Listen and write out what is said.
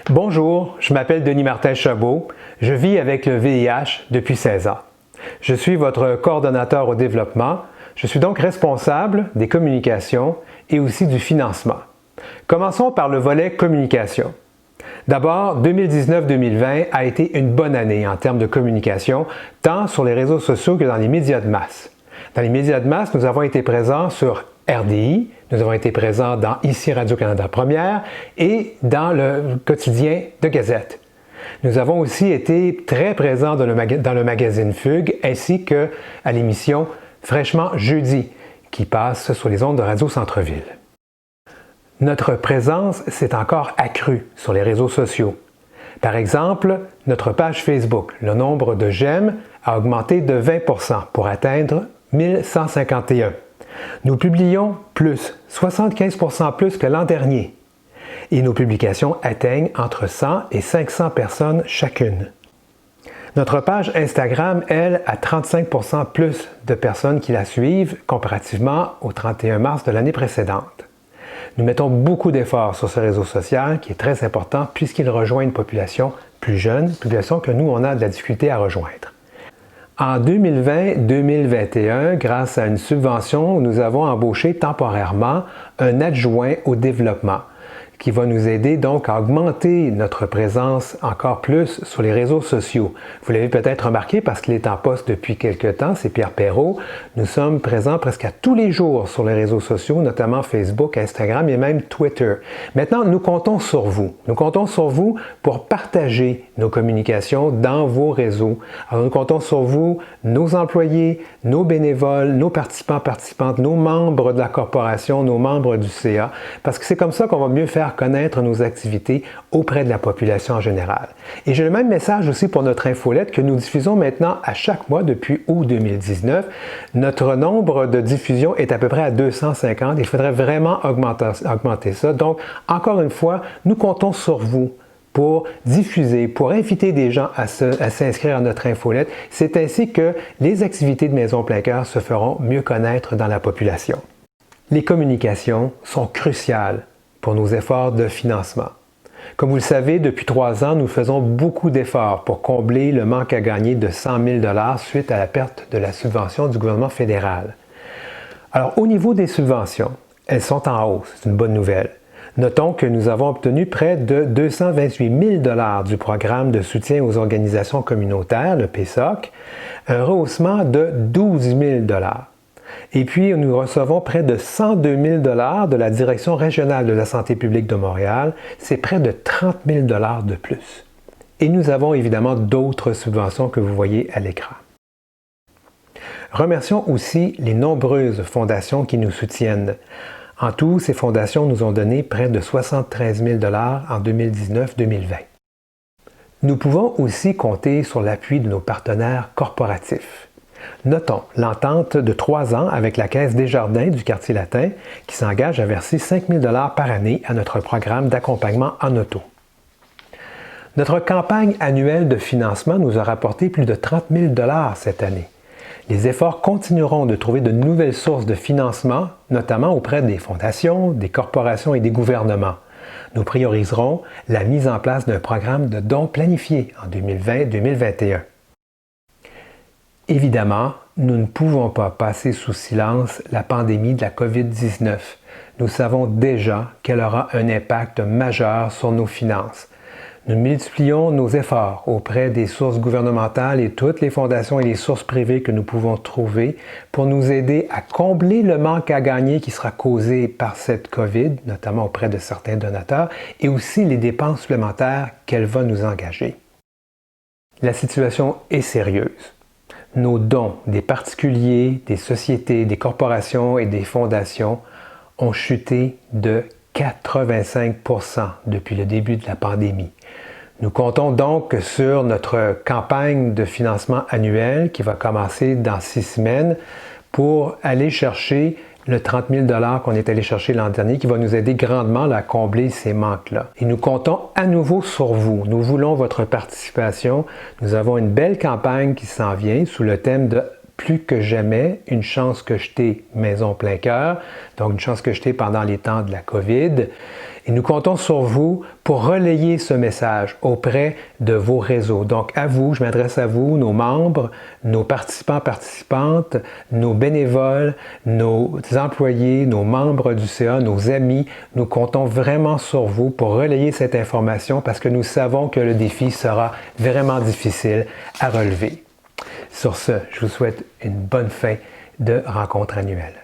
Bonjour, je m'appelle Denis Martin Chabot. Je vis avec le VIH depuis 16 ans. Je suis votre coordonnateur au développement. Je suis donc responsable des communications et aussi du financement. Commençons par le volet communication. D'abord, 2019-2020 a été une bonne année en termes de communication, tant sur les réseaux sociaux que dans les médias de masse. Dans les médias de masse, nous avons été présents sur RDI, nous avons été présents dans Ici Radio-Canada Première et dans le quotidien de Gazette. Nous avons aussi été très présents dans le magazine Fugue ainsi qu'à l'émission Fraîchement Jeudi qui passe sur les ondes de Radio Centre-Ville. Notre présence s'est encore accrue sur les réseaux sociaux. Par exemple, notre page Facebook, le nombre de j'aime a augmenté de 20% pour atteindre 1151. Nous publions plus, 75% plus que l'an dernier. Et nos publications atteignent entre 100 et 500 personnes chacune. Notre page Instagram, elle, a 35% plus de personnes qui la suivent comparativement au 31 mars de l'année précédente. Nous mettons beaucoup d'efforts sur ce réseau social qui est très important puisqu'il rejoint une population plus jeune, une population que nous, on a de la difficulté à rejoindre. En 2020-2021, grâce à une subvention, nous avons embauché temporairement un adjoint au développement qui va nous aider donc à augmenter notre présence encore plus sur les réseaux sociaux. Vous l'avez peut-être remarqué parce qu'il est en poste depuis quelque temps, c'est Pierre Perrault. Nous sommes présents presque à tous les jours sur les réseaux sociaux, notamment Facebook, Instagram et même Twitter. Maintenant, nous comptons sur vous. Nous comptons sur vous pour partager nos communications dans vos réseaux. Alors, nous comptons sur vous, nos employés, nos bénévoles, nos participants-participantes, nos membres de la corporation, nos membres du CA, parce que c'est comme ça qu'on va mieux faire connaître nos activités auprès de la population en général. Et j'ai le même message aussi pour notre infolette que nous diffusons maintenant à chaque mois depuis août 2019. Notre nombre de diffusions est à peu près à 250. Il faudrait vraiment augmenter ça. Donc, encore une fois, nous comptons sur vous pour diffuser, pour inviter des gens à s'inscrire à notre infolette. C'est ainsi que les activités de Maison Plein Cœur se feront mieux connaître dans la population. Les communications sont cruciales pour nos efforts de financement. Comme vous le savez, depuis 3 ans, nous faisons beaucoup d'efforts pour combler le manque à gagner de 100 000 $ suite à la perte de la subvention du gouvernement fédéral. Alors, au niveau des subventions, elles sont en hausse, c'est une bonne nouvelle. Notons que nous avons obtenu près de 228 000 $ du programme de soutien aux organisations communautaires, le PSOC, un rehaussement de 12 000 $. Et puis, nous recevons près de 102 000 $ de la Direction régionale de la santé publique de Montréal. C'est près de 30 000 $ de plus. Et nous avons évidemment d'autres subventions que vous voyez à l'écran. Remercions aussi les nombreuses fondations qui nous soutiennent. En tout, ces fondations nous ont donné près de 73 000 $ en 2019-2020. Nous pouvons aussi compter sur l'appui de nos partenaires corporatifs. Notons l'entente de 3 ans avec la Caisse Desjardins du Quartier Latin qui s'engage à verser 5 000 $ par année à notre programme d'accompagnement en auto. Notre campagne annuelle de financement nous a rapporté plus de 30 000 $ cette année. Les efforts continueront de trouver de nouvelles sources de financement, notamment auprès des fondations, des corporations et des gouvernements. Nous prioriserons la mise en place d'un programme de dons planifiés en 2020-2021. Évidemment, nous ne pouvons pas passer sous silence la pandémie de la COVID-19. Nous savons déjà qu'elle aura un impact majeur sur nos finances. Nous multiplions nos efforts auprès des sources gouvernementales et toutes les fondations et les sources privées que nous pouvons trouver pour nous aider à combler le manque à gagner qui sera causé par cette COVID, notamment auprès de certains donateurs, et aussi les dépenses supplémentaires qu'elle va nous engager. La situation est sérieuse. Nos dons des particuliers, des sociétés, des corporations et des fondations ont chuté de 85% depuis le début de la pandémie. Nous comptons donc sur notre campagne de financement annuel qui va commencer dans 6 semaines pour aller chercher le 30 000 $ qu'on est allé chercher l'an dernier qui va nous aider grandement à combler ces manques-là. Et nous comptons à nouveau sur vous. Nous voulons votre participation. Nous avons une belle campagne qui s'en vient sous le thème de plus que jamais, une chance que jetée Maison Plein Cœur, donc une chance que jetée pendant les temps de la COVID. Et nous comptons sur vous pour relayer ce message auprès de vos réseaux. Donc à vous, je m'adresse à vous, nos membres, nos participants, participantes, nos bénévoles, nos employés, nos membres du CA, nos amis. Nous comptons vraiment sur vous pour relayer cette information parce que nous savons que le défi sera vraiment difficile à relever. Sur ce, je vous souhaite une bonne fin de rencontre annuelle.